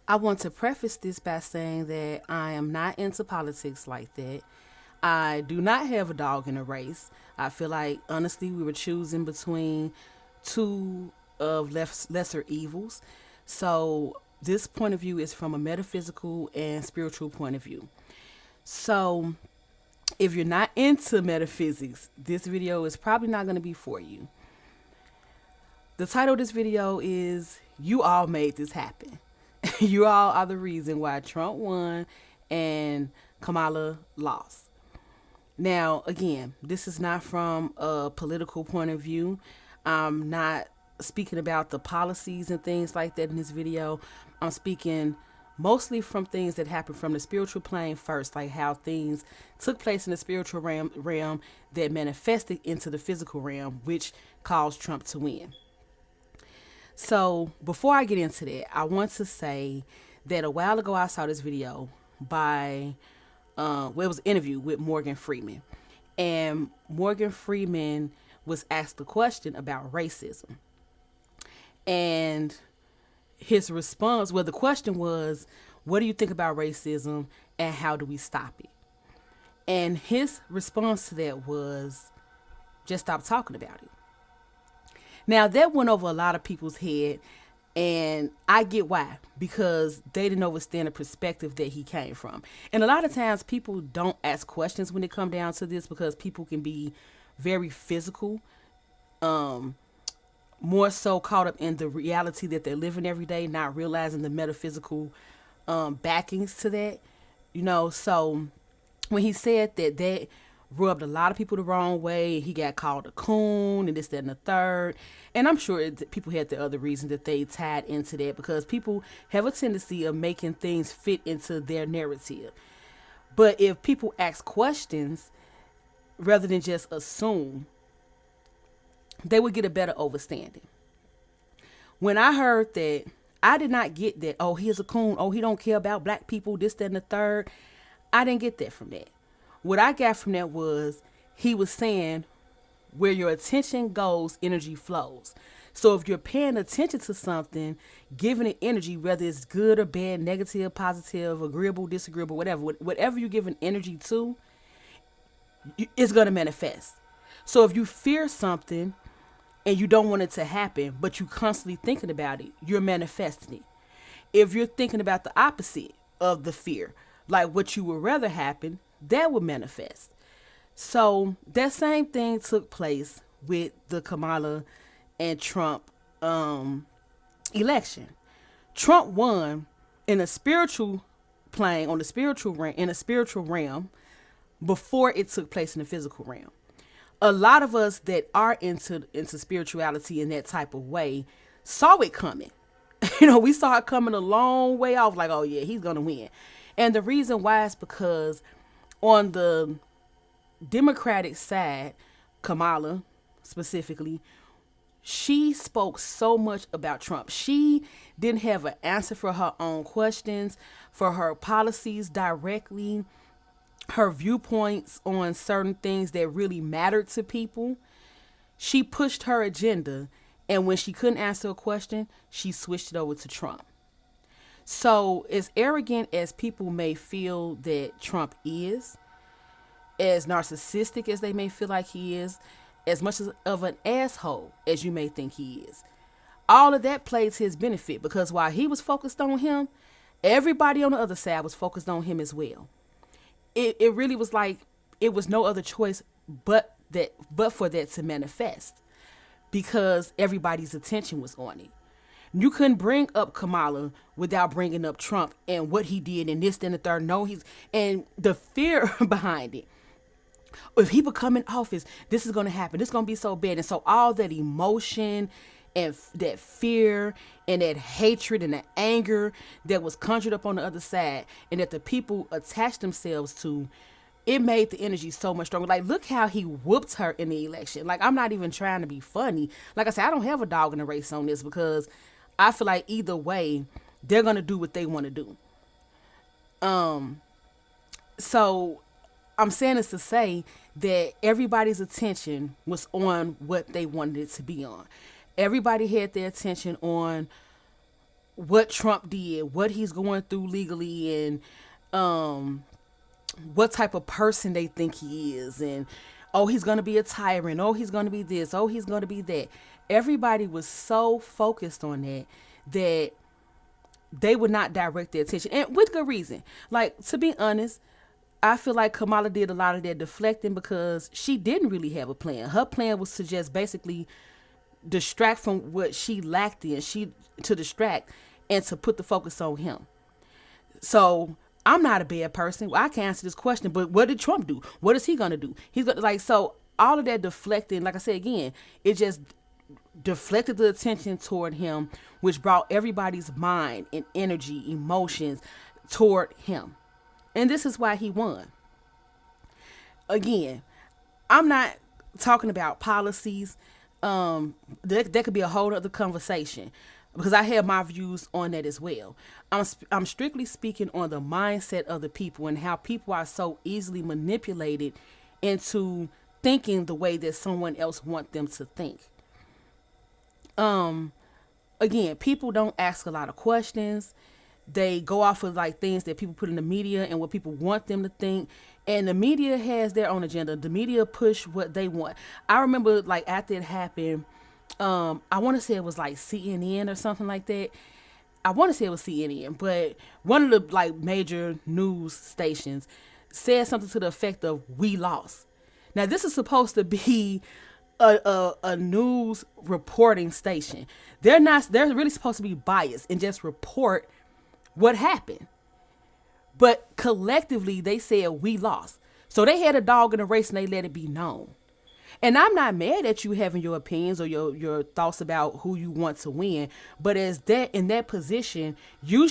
I want to preface this by saying that I am not into politics like that. I do not have a dog in a race. I feel like, honestly, we were choosing between two of lesser evils. So, this point of view is from a metaphysical and spiritual point of view. So, if you're not into metaphysics, this video is probably not going to be for you. The title of this video is You All Made This Happen. You all are the reason why Trump won and Kamala lost. Now, again, this is not from a political point of view. I'm not speaking about the policies and things like that in this video. I'm speaking mostly from things that happened from the spiritual plane first, like how things took place in the spiritual realm that manifested into the physical realm, which caused Trump to win. So before I get into that, I want to say that a while ago I saw this video by, it was an interview with Morgan Freeman. And Morgan Freeman was asked a question about racism. And his response, well, the question was, what do you think about racism and how do we stop it? And his response to that was, just stop talking about it. Now, that went over a lot of people's head, and I get why, because they didn't understand the perspective that he came from. And a lot of times people don't ask questions when it come down to this because people can be very physical, more so caught up in the reality that they're living every day, not realizing the metaphysical backings to that. So when he said that rubbed a lot of people the wrong way. He got called a coon and this, that, and the third. And I'm sure people had the other reason that they tied into that because people have a tendency of making things fit into their narrative. But if people ask questions rather than just assume, they would get a better understanding. When I heard that, I did not get that, oh, he is a coon. Oh, he don't care about black people, this, that, and the third. I didn't get that from that. What I got from that was he was saying where your attention goes, energy flows. So if you're paying attention to something, giving it energy, whether it's good or bad, negative, positive, agreeable, disagreeable, whatever you're giving energy to, it's going to manifest. So if you fear something and you don't want it to happen, but you're constantly thinking about it, you're manifesting it. If you're thinking about the opposite of the fear, like what you would rather happen, that would manifest. So that same thing took place with the Kamala and Trump election. Trump won in a spiritual plane, on the spiritual realm, in a spiritual realm before it took place in the physical realm. A lot of us that are into spirituality in that type of way saw it coming. We saw it coming a long way off, like, oh yeah, he's gonna win. And the reason why is because on the Democratic side, Kamala specifically, she spoke so much about Trump. She didn't have an answer for her own questions, for her policies directly, her viewpoints on certain things that really mattered to people. She pushed her agenda, and when she couldn't answer a question, she switched it over to Trump. So as arrogant as people may feel that Trump is, as narcissistic as they may feel like he is, as much of an asshole as you may think he is, all of that plays his benefit because while he was focused on him, everybody on the other side was focused on him as well. It really was like it was no other choice but for that to manifest because everybody's attention was on it. You couldn't bring up Kamala without bringing up Trump and what he did and this, then the third. No, and the fear behind it. If he become in office, this is going to happen. This is going to be so bad. And so all that emotion and that fear and that hatred and that anger that was conjured up on the other side and that the people attached themselves to, it made the energy so much stronger. Like, look how he whooped her in the election. Like, I'm not even trying to be funny. Like I said, I don't have a dog in the race on this because I feel like either way, they're going to do what they want to do. So I'm saying this to say that everybody's attention was on what they wanted it to be on. Everybody had their attention on what Trump did, what he's going through legally, and what type of person they think he is, and oh, he's going to be a tyrant, oh, he's going to be this, oh, he's going to be that. Everybody was so focused on that they would not direct their attention, and with good reason. Like, to be honest, I feel like Kamala did a lot of that deflecting because she didn't really have a plan. Her plan was to just basically distract from what she lacked in, to distract and to put the focus on him. So I'm not a bad person. I can't answer this question, but what did Trump do? What is he gonna do? He's gonna, like, so all of that deflecting, like I said again, it just deflected the attention toward him, which brought everybody's mind and energy, emotions toward him. And this is why he won. Again, I'm not talking about policies. That could be a whole other conversation because I have my views on that as well. I'm strictly speaking on the mindset of the people and how people are so easily manipulated into thinking the way that someone else wants them to think. Again, people don't ask a lot of questions. They go off of like things that people put in the media and what people want them to think. And the media has their own agenda. The media push what they want. I remember, like, after it happened, I want to say it was like CNN or something like that. I want to say it was CNN, but one of the like major news stations said something to the effect of "we lost." Now, this is supposed to be a news reporting station. They're really supposed to be biased and just report what happened. But collectively, they said we lost. So they had a dog in the race and they let it be known. And I'm not mad at you having your opinions or your thoughts about who you want to win. But as that in that position, you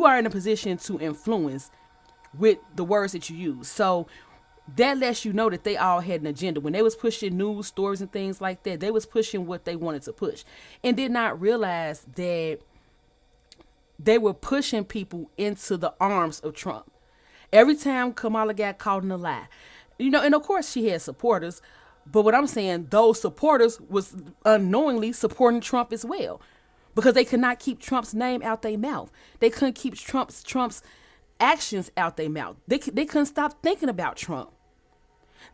are in a position to influence with the words that you use. So that lets you know that they all had an agenda. When they was pushing news stories and things like that, they was pushing what they wanted to push and did not realize that they were pushing people into the arms of Trump. Every time Kamala got caught in a lie, and of course she had supporters, but what I'm saying, those supporters was unknowingly supporting Trump as well, because they could not keep Trump's name out their mouth. They couldn't keep Trump's actions out their mouth. They couldn't stop thinking about Trump.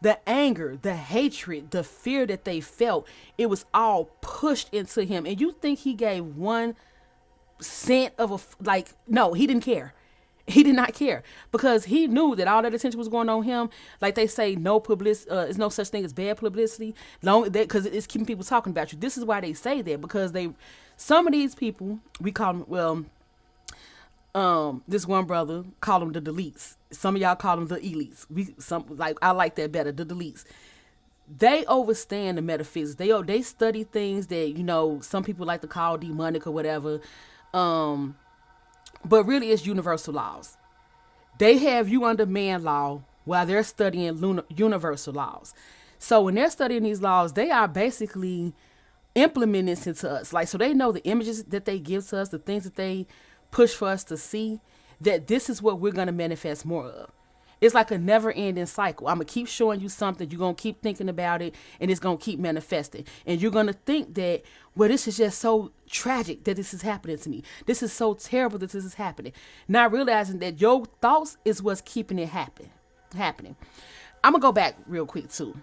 The anger, the hatred, the fear that they felt, it was all pushed into him. And you think he gave 1 cent of no, he didn't care. He did not care because he knew that all that attention was going on him. Like they say, no publicity, there's no such thing as bad publicity, because it's keeping people talking about you. This is why they say that, because some of these people, we call them, this one brother called them the deletes. Some of y'all call them the elites. I like that better, the deletes. They understand the metaphysics. They study things that, some people like to call demonic or whatever. But really it's universal laws. They have you under man law while they're studying universal laws. So when they're studying these laws, they are basically implementing this into us. Like, so they know the images that they give to us, the things that they push for us to see, that this is what we're going to manifest more of. It's like a never ending cycle. I'm going to keep showing you something. You're going to keep thinking about it, and it's going to keep manifesting. And you're going to think that, well, this is just so tragic that this is happening to me. This is so terrible that this is happening. Not realizing that your thoughts is what's keeping it happening. I'm going to go back real quick too.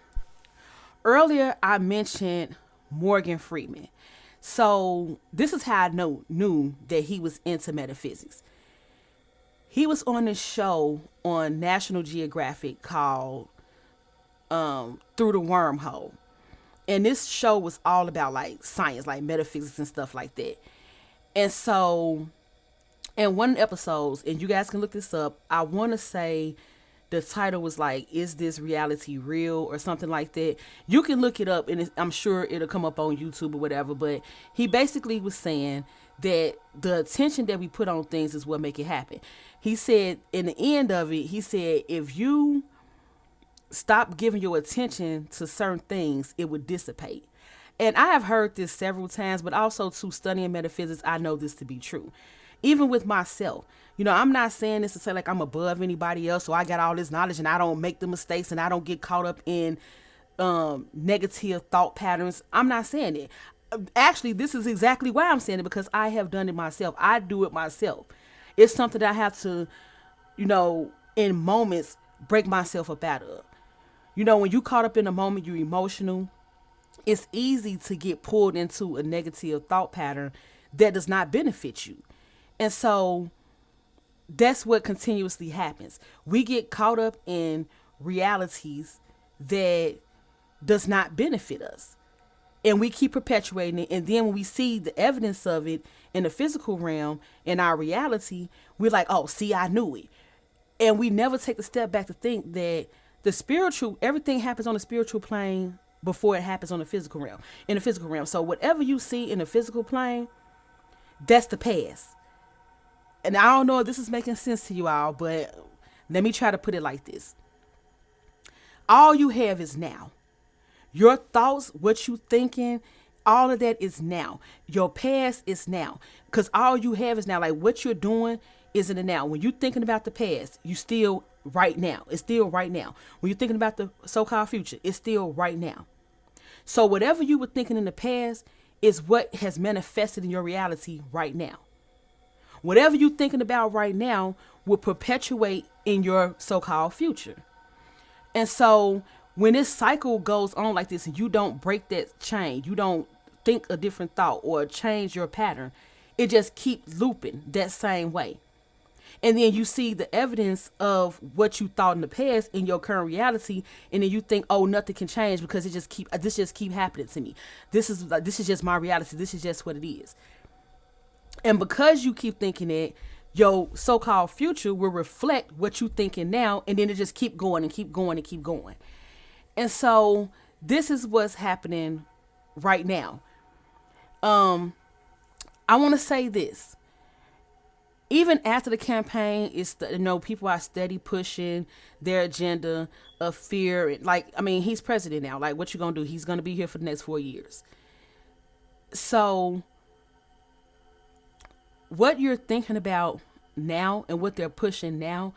Earlier, I mentioned Morgan Freeman. So this is how I knew that he was into metaphysics. He was on this show on National Geographic called Through the Wormhole. And this show was all about like science, like metaphysics and stuff like that. And so in one of the episodes, and you guys can look this up, I want to say the title was like, "Is This Reality Real?" or something like that. You can look it up and I'm sure it'll come up on YouTube or whatever. But he basically was saying that the attention that we put on things is what make it happen. He said in the end of it, he said, if you stop giving your attention to certain things, it would dissipate. And I have heard this several times, but also to studying metaphysics, I know this to be true. Even with myself, I'm not saying this to say like I'm above anybody else, so I got all this knowledge and I don't make the mistakes and I don't get caught up in negative thought patterns. I'm not saying it. Actually, this is exactly why I'm saying it, because I have done it myself. I do it myself. It's something that I have to, in moments, break myself up out of. When you caught up in a moment, you're emotional. It's easy to get pulled into a negative thought pattern that does not benefit you. And so that's what continuously happens. We get caught up in realities that does not benefit us. And we keep perpetuating it. And then when we see the evidence of it in the physical realm, in our reality, we're like, oh, see, I knew it. And we never take the step back to think that everything happens on the spiritual plane before it happens on the physical realm, in the physical realm. So whatever you see in the physical plane, that's the past. And I don't know if this is making sense to you all, but let me try to put it like this. All you have is now. Your thoughts, what you thinking, all of that is now. Your past is now. Because all you have is now. Like what you're doing is in the now. When you're thinking about the past, you still right now. It's still right now. When you're thinking about the so-called future, it's still right now. So whatever you were thinking in the past is what has manifested in your reality right now. Whatever you're thinking about right now will perpetuate in your so-called future. And so when this cycle goes on like this and you don't break that chain, you don't think a different thought or change your pattern, it just keeps looping that same way. And then you see the evidence of what you thought in the past in your current reality, and then you think, oh, nothing can change because this just keep happening to me. This is just my reality. This is just what it is. And because you keep thinking it, your so-called future will reflect what you thinking now, and then it just keep going and keep going and keep going. And so this is what's happening right now. I want to say this. Even after the campaign, people are steady pushing their agenda of fear. He's president now. Like, what you gonna do? He's gonna be here for the next 4 years. So what you're thinking about now and what they're pushing now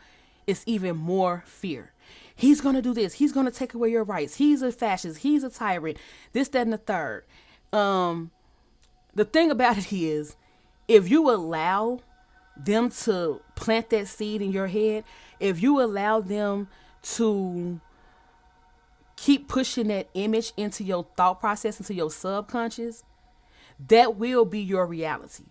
is even more fear. He's going to do this. He's going to take away your rights. He's a fascist. He's a tyrant. This, that, and the third. The thing about it is, if you allow them to plant that seed in your head, if you allow them to keep pushing that image into your thought process, into your subconscious, that will be your reality.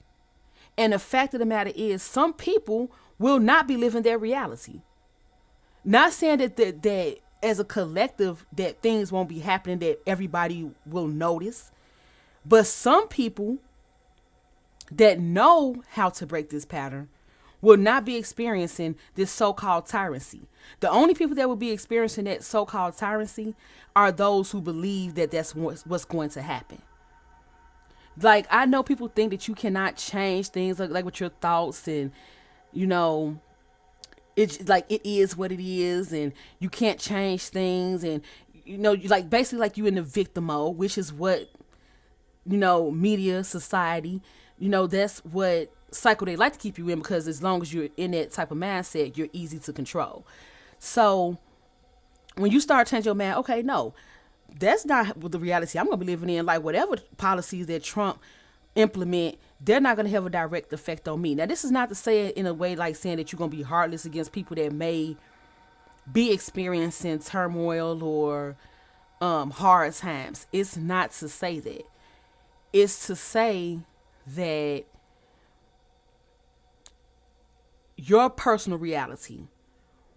And the fact of the matter is, some people will not be living their reality. Not saying that as a collective that things won't be happening, that everybody will notice. But some people that know how to break this pattern will not be experiencing this so-called tyranny. The only people that will be experiencing that so-called tyranny are those who believe that that's what's going to happen. Like, I know people think that you cannot change things like with your thoughts, and it's like it is what it is, and you can't change things, and basically like you in the victim mode, which is what media, society, that's what cycle they like to keep you in, because as long as you're in that type of mindset, you're easy to control. So when you start changing your mind, okay, no, that's not the reality I'm going to be living in. Like, whatever policies that Trump implement, they're not going to have a direct effect on me. Now, this is not to say it in a way like saying that you're going to be heartless against people that may be experiencing turmoil or hard times. It's not to say that. It's to say that your personal reality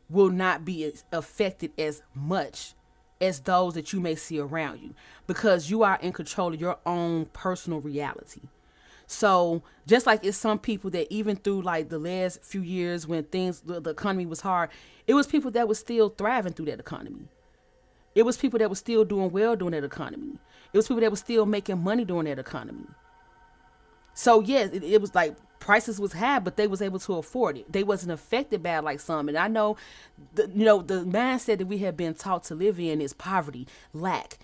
will not be affected as much as those that you may see around you, because you are in control of your own personal reality. So just like it's some people that even through like the last few years when the economy was hard, it was people that was still thriving through that economy. It was people that was still doing well during that economy. It was people that was still making money during that economy. So yes, it was like prices was high, but they was able to afford it. They wasn't affected by like some. And I know, the mindset that we have been taught to live in is poverty, lack.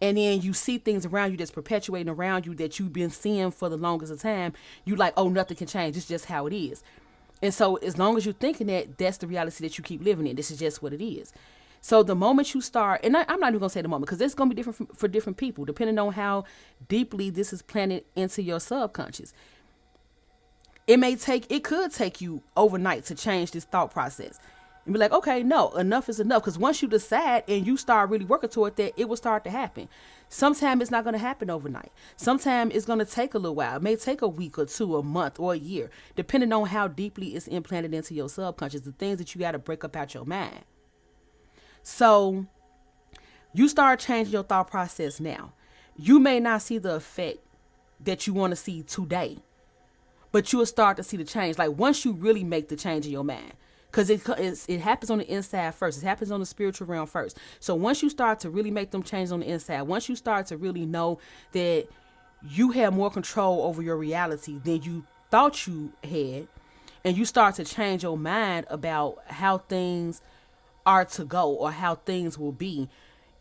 And then you see things around you that's perpetuating around you that you've been seeing for the longest of time. You like, oh, nothing can change. It's just how it is. And so as long as you're thinking that, that's the reality that you keep living in. This is just what it is. So the moment you start, and I'm not even gonna say the moment, because it's gonna be different for different people, depending on how deeply this is planted into your subconscious. It could take you overnight to change this thought process and be like, okay, no, enough is enough. Because once you decide and you start really working toward that, it will start to happen. Sometimes it's not going to happen overnight. Sometimes it's going to take a little while. It may take a week or two, a month or a year, depending on how deeply it's implanted into your subconscious, the things that you got to break up out your mind. So you start changing your thought process now. You may not see the effect that you want to see today, but you'll start to see the change. Like once you really make the change in your mind, because it happens on the inside first. It happens on the spiritual realm first. So once you start to really make them change on the inside, once you start to really know that you have more control over your reality than you thought you had, and you start to change your mind about how things are to go or how things will be,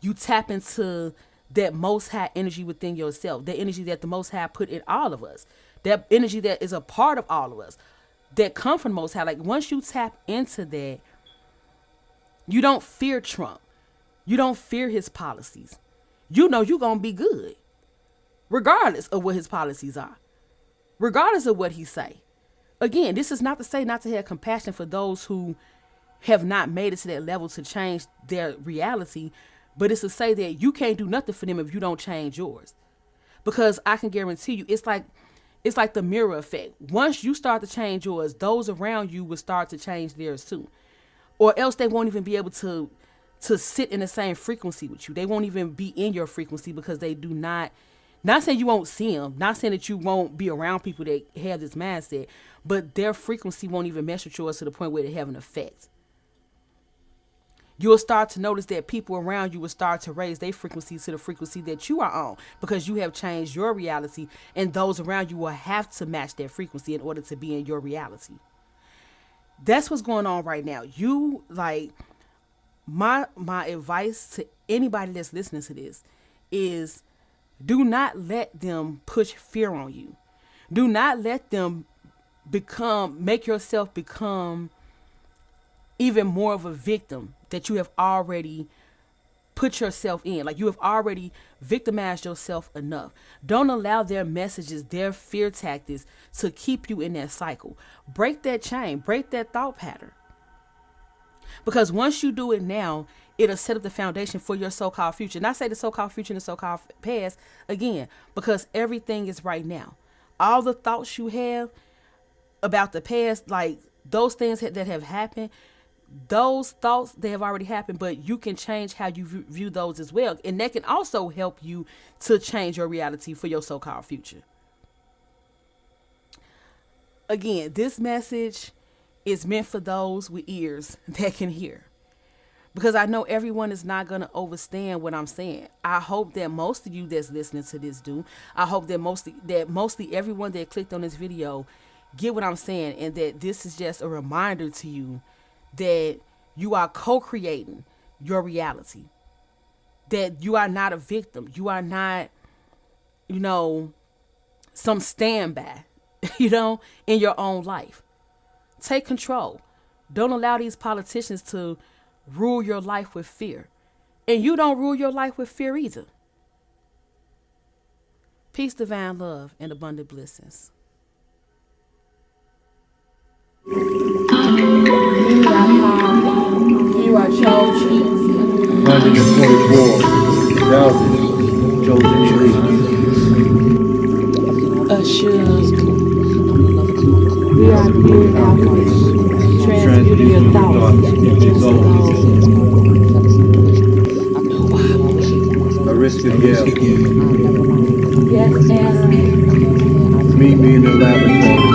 you tap into that most high energy within yourself, that energy that the most high put in all of us, that energy that is a part of all of us, that come from most high. Like once you tap into that, you don't fear Trump. You don't fear his policies. You know you're going to be good, regardless of what his policies are, regardless of what he say. Again, this is not to say not to have compassion for those who have not made it to that level to change their reality, but it's to say that you can't do nothing for them if you don't change yours. Because I can guarantee you, it's like the mirror effect. Once you start to change yours, those around you will start to change theirs too. Or else they won't even be able to sit in the same frequency with you. They won't even be in your frequency because they do not saying you won't see them, not saying that you won't be around people that have this mindset, but their frequency won't even mesh with yours to the point where they have an effect. You'll start to notice that people around you will start to raise their frequency to the frequency that you are on, because you have changed your reality, and those around you will have to match that frequency in order to be in your reality. That's what's going on right now. You, like, my advice to anybody that's listening to this is, do not let them push fear on you. Do not let them make yourself become even more of a victim that you have already put yourself in. Like you have already victimized yourself enough. Don't allow their messages, their fear tactics to keep you in that cycle. Break that chain, break that thought pattern. Because once you do it now, it'll set up the foundation for your so-called future. And I say the so-called future and the so-called past again, because everything is right now. All the thoughts you have about the past, like those things that have happened, those thoughts, they have already happened, but you can change how you view those as well. And that can also help you to change your reality for your so-called future. Again, this message is meant for those with ears that can hear, because I know everyone is not going to understand what I'm saying. I hope that most of you that's listening to this do. I hope that mostly everyone that clicked on this video get what I'm saying, and that this is just a reminder to you that you are co-creating your reality, that you are not a victim. You are not, some standby, in your own life. Take control. Don't allow these politicians to rule your life with fear. And you don't rule your life with fear either. Peace, divine love, and abundant blessings. You are chosen. 144,000 chosen trees. Assured. We are pure alchemists, transmuting your thoughts into gold. Ariska Yale. Yes, ask me. Meet me in the laboratory.